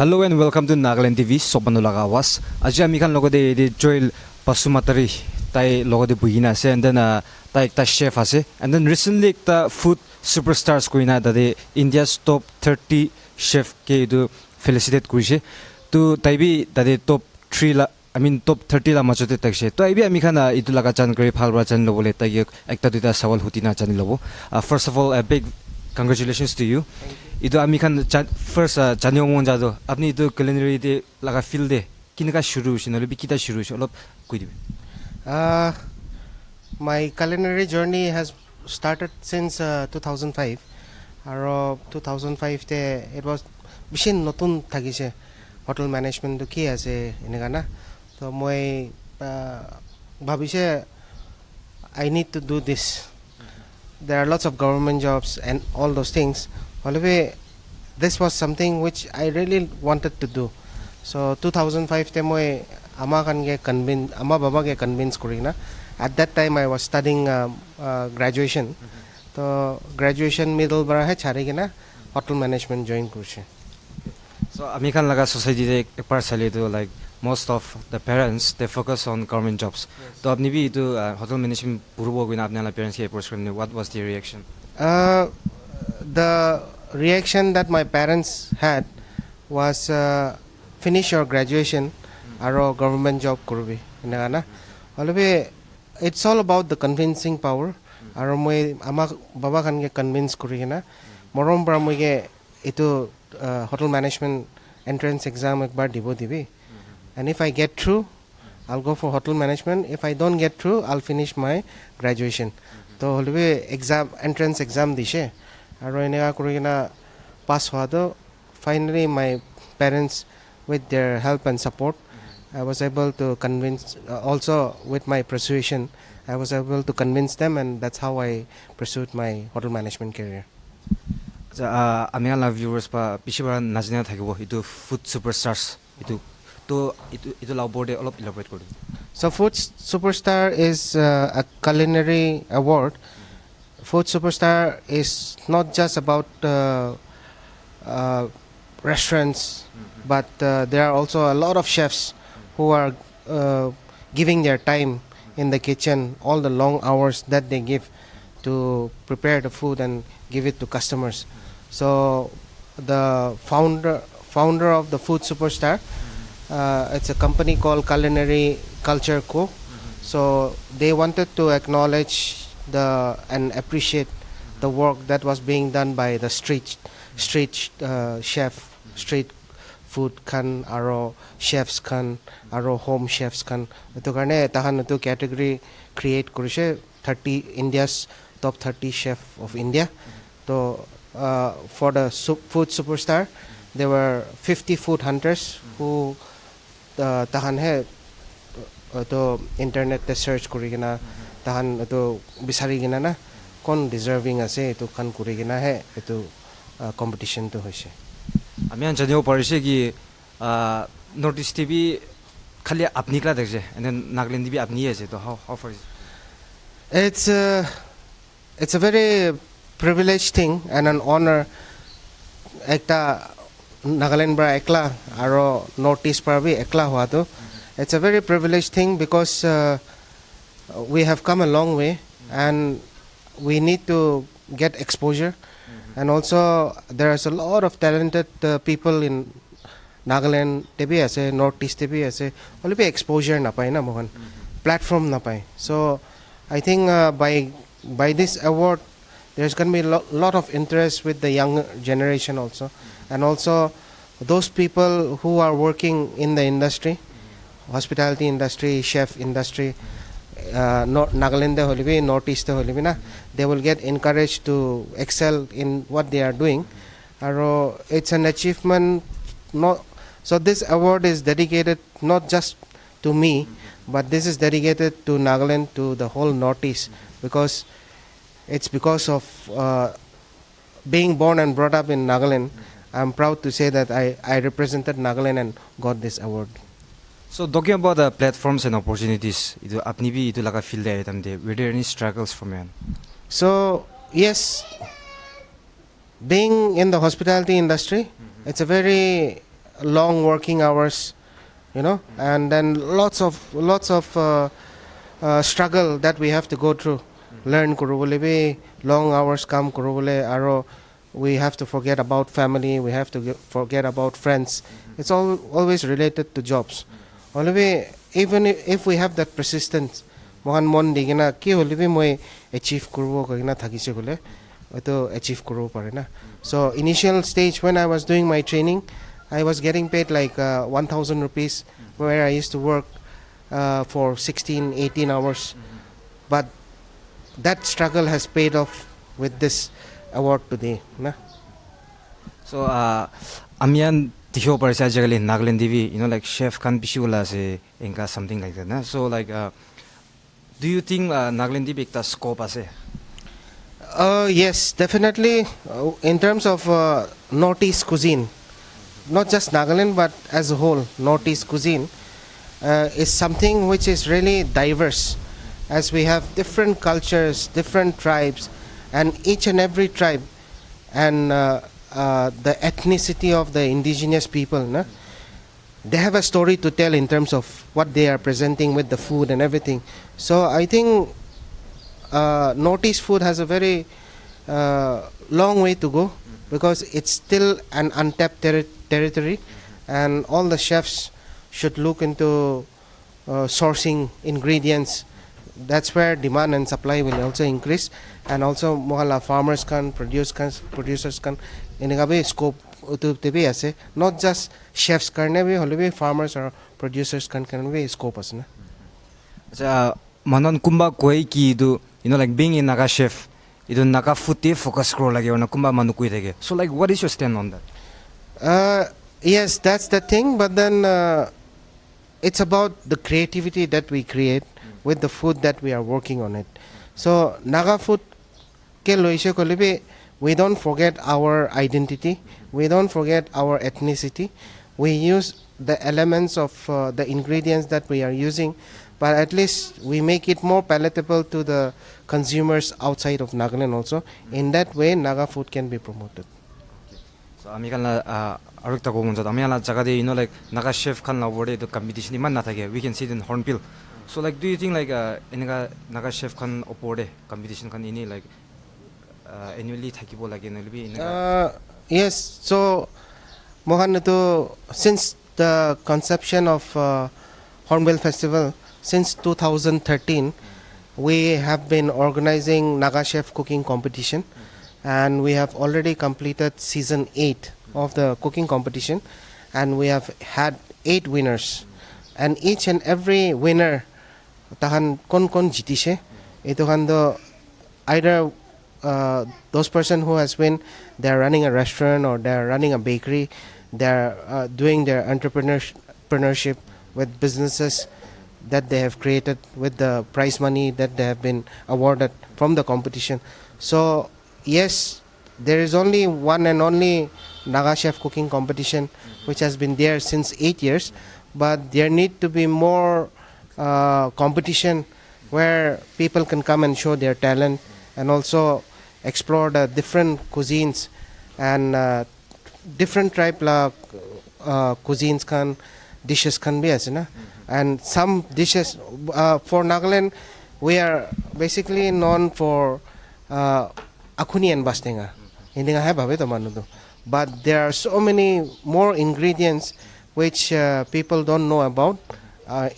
Hello and welcome to Nagaland TV. Sopanulaga was. Aji ami kan logo de Joel Basumatari tai logo de buina ase and then tai ekta chef ase and then recently ekta food superstars kuina de India's top 30 chef ke do felicitate kuise to tai bi de top 3 la top 30 la majote takshe to ai bi ami kan itu laga jankari phalbra jan lobole tai ekta duita sawal hutina jani lobo. First of all, a big congratulations to you. Itu ami kan first January monjado apni itu culinary de laga field de kinaka shuru shi nole bi kita shuru shi olop koi dibe. My culinary journey has started since 2005. Aro 2005 te it was bishin notun thagise hotel management to ki ase enega na to moi bhabise I need to do this. There are lots of government jobs and all those things. However, this was something which I really wanted to do. So 2005 te moi ama baba ge convince kurina. At that time I was studying graduation. So graduation middle bara hai chhari gina hotel management join kurche. So ami kan laga society de ekbar sale to like most of the parents they focus on government jobs. To apni bi itu hotel management purbo guina apni la parents ke approach karne what was the reaction? The reaction that my parents had was finish your graduation aro government job kurbi enega na holobe it's all about the convincing power aro moi ama baba kan ge convince kuri na morom bra moi ge itu hotel management entrance exam ekbar dibo dibi and if I get through I'll go for hotel management. If I don't get through I'll finish my graduation. To holobe exam entrance exam dishe aro enega kuri na pass hwado finally my parents with their help and support I was able to convince also with my persuasion I was able to convince them and that's how I pursued my hotel management career. Ami ala viewers pa bishibar najina thakibo itu food superstars itu labor de olop elaborate kodu. So food superstar is a culinary award. Food superstar is not just about restaurants, but there are also a lot of chefs who are giving their time in the kitchen, all the long hours that they give to prepare the food and give it to customers. So the founder of the Food Superstar, it's a company called Culinary Culture Co. So they wanted to acknowledge and appreciate the work that was being done by the street chef, street food kan aro chefs kan aro home chefs kan to karne tahan to category create kurise 30 India's top 30 chef of India. So for the food superstar there were 50 food hunters who tahan hai to internet te search kurigina tahan to bisari gina na kon deserving ase to kan kurigina hai to competition to hoise. Ami an janyo parise ki North East TV khali apni kla dekje and then Nagaland TV apni ase to how far is it? It's a very privileged thing and an honor ekta Nagaland bra ekla aro North East par bhi ekla hua to it's a very privileged thing because we have come a long way and we need to get exposure. And also there is a lot of talented people in Nagaland tebi ase North East tebi ase only be exposure na pai na mohan platform na pai. So I think by this award there's going to be a lot of interest with the young generation also and also those people who are working in the industry, hospitality industry, chef industry, Nagaland holibi North East holibi na they will get encouraged to excel in what they are doing. Aro it's an achievement so this award is dedicated not just to me but this is dedicated to Nagaland, to the whole North East because it's because of being born and brought up in Nagaland. I'm proud to say that I represented Nagaland and got this award. So talking about the platforms and opportunities, itu apni bi itu laga field de item de were there any struggles from you? So yes, being in the hospitality industry, it's a very long working hours, and then lots of struggle that we have to go through. Learn kurubole be long hours come kurubole aro. We have to forget about family. We have to forget about friends. It's always related to jobs. Only even if we have that persistence, mohan mon digina ki holibi moi achieve kurubo kagina thagise gole, to achieve kurubo pare na. So initial stage when I was doing my training, I was getting paid like 1,000 rupees, where I used to work for 16, 18 hours. But that struggle has paid off with this award today. Na? So amian tiho par sa jagali Nagaland TV, like chef kan bishula se enka something like that na. So like do you think Nagaland TV ekta scope ase? Yes, definitely. In terms of Northeast cuisine, not just Nagaland but as a whole, Northeast cuisine is something which is really diverse, as we have different cultures, different tribes, and each and every tribe and the ethnicity of the indigenous people, na? They have a story to tell in terms of what they are presenting with the food and everything. So I think Northeast food has a very long way to go, because it's still an untapped territory, and all the chefs should look into sourcing ingredients. That's where demand and supply will also increase, and also mohala farmers can producers can inagabe scope to be ase, not just chefs karne be holibe farmers or producers can be scope as na. Manon kumba koi ki do, like being in Naga chef, ido Naga food te focus kro lagi or na kumba manu koi thege. So like what is your stand on that? Yes, that's the thing, but then it's about the creativity that we create with the food that we are working on it. So Naga food ke loise kolibe, we don't forget our identity, we don't forget our ethnicity. We use the elements of the ingredients that we are using, but at least we make it more palatable to the consumers outside of Nagaland also. In that way, Naga food can be promoted. So amikala arukta ko gunja amiala jaga de like Naga chef kan la word the competition man na thage, we can see it in Hornbill. So like do you think like Naga chef kan opode competition kan ini like annually thakibo lagi nalbi? Yes, so Mohan to since the conception of Hornbill Festival since 2013, we have been organizing Naga chef cooking competition, and we have already completed season 8 of the cooking competition, and we have had 8 winners, and each and every winner tahan kon jitishe ito hando either those person who has win, they are running a restaurant or they are running a bakery, they are doing their entrepreneurship with businesses that they have created with the prize money that they have been awarded from the competition. So yes, there is only one and only Naga chef cooking competition which has been there since 8 years, but there need to be more competition where people can come and show their talent and also explore the different cuisines and different tribe cuisines can dishes can be as na. And some dishes for Nagaland, we are basically known for akuni and bastenga. Hindi nga hai babe to manudo. But there are so many more ingredients which people don't know about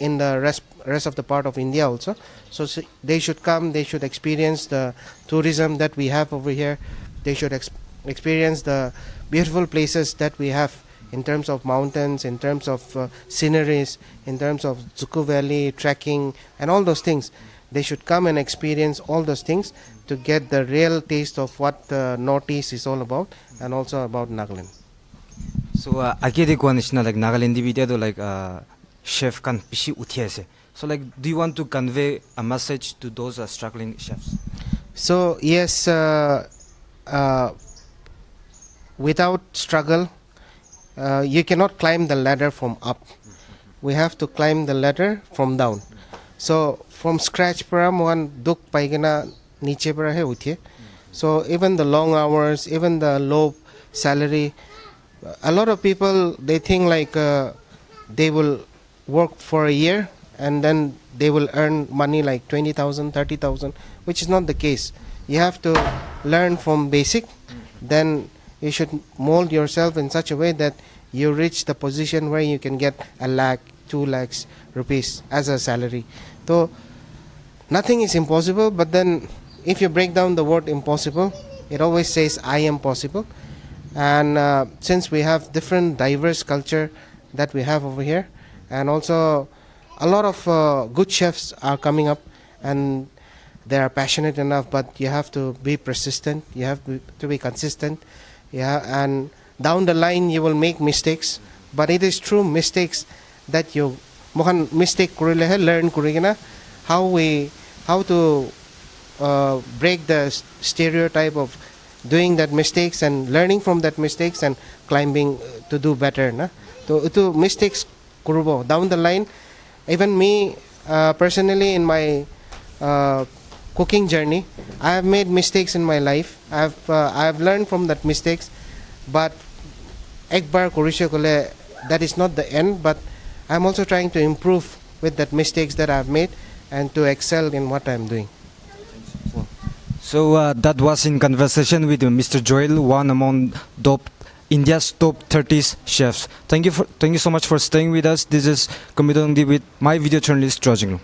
in the rest of the part of India also. So they should come, they should experience the tourism that we have over here. They should experience the beautiful places that we have in terms of mountains, in terms of sceneries, in terms of Zuku Valley, trekking, and all those things. They should come and experience all those things to get the real taste of what the Northeast is all about, and also about Nagaland. So again, the one is like Nagaland video, like chef kan pishi uthiase. So like, do you want to convey a message to those struggling chefs? So yes, without struggle, you cannot climb the ladder from up. We have to climb the ladder from down. So from scratch para one duk paigana niche para hai uthie. So even the long hours, even the low salary, a lot of people, they think like they will work for a year and then they will earn money like 20,000, 30,000, which is not the case. You have to learn from basic, then you should mold yourself in such a way that you reach the position where you can get a lakh, 2 lakhs rupees as a salary. So nothing is impossible, but then if you break down the word impossible, it always says I am possible. And since we have different diverse culture that we have over here, and also a lot of good chefs are coming up and they are passionate enough, but you have to be persistent, you have to be consistent, yeah, and down the line you will make mistakes, but it is true mistakes that you mohan mistake kurilehe learn kurigina how to break the stereotype of doing that mistakes and learning from that mistakes and climbing to do better na. To mistakes kurubo down the line. Even me personally in my cooking journey, I have made mistakes in my life. I have learned from that mistakes, but ekbar kurishe kole that is not the end, but I'm also trying to improve with that mistakes that I've made and to excel in what I'm doing. So that was in conversation with Mr. Joel, one among India's top 30 chefs. Thank you so much for staying with us. This is Komitongdi with my video journalist Rajinglu.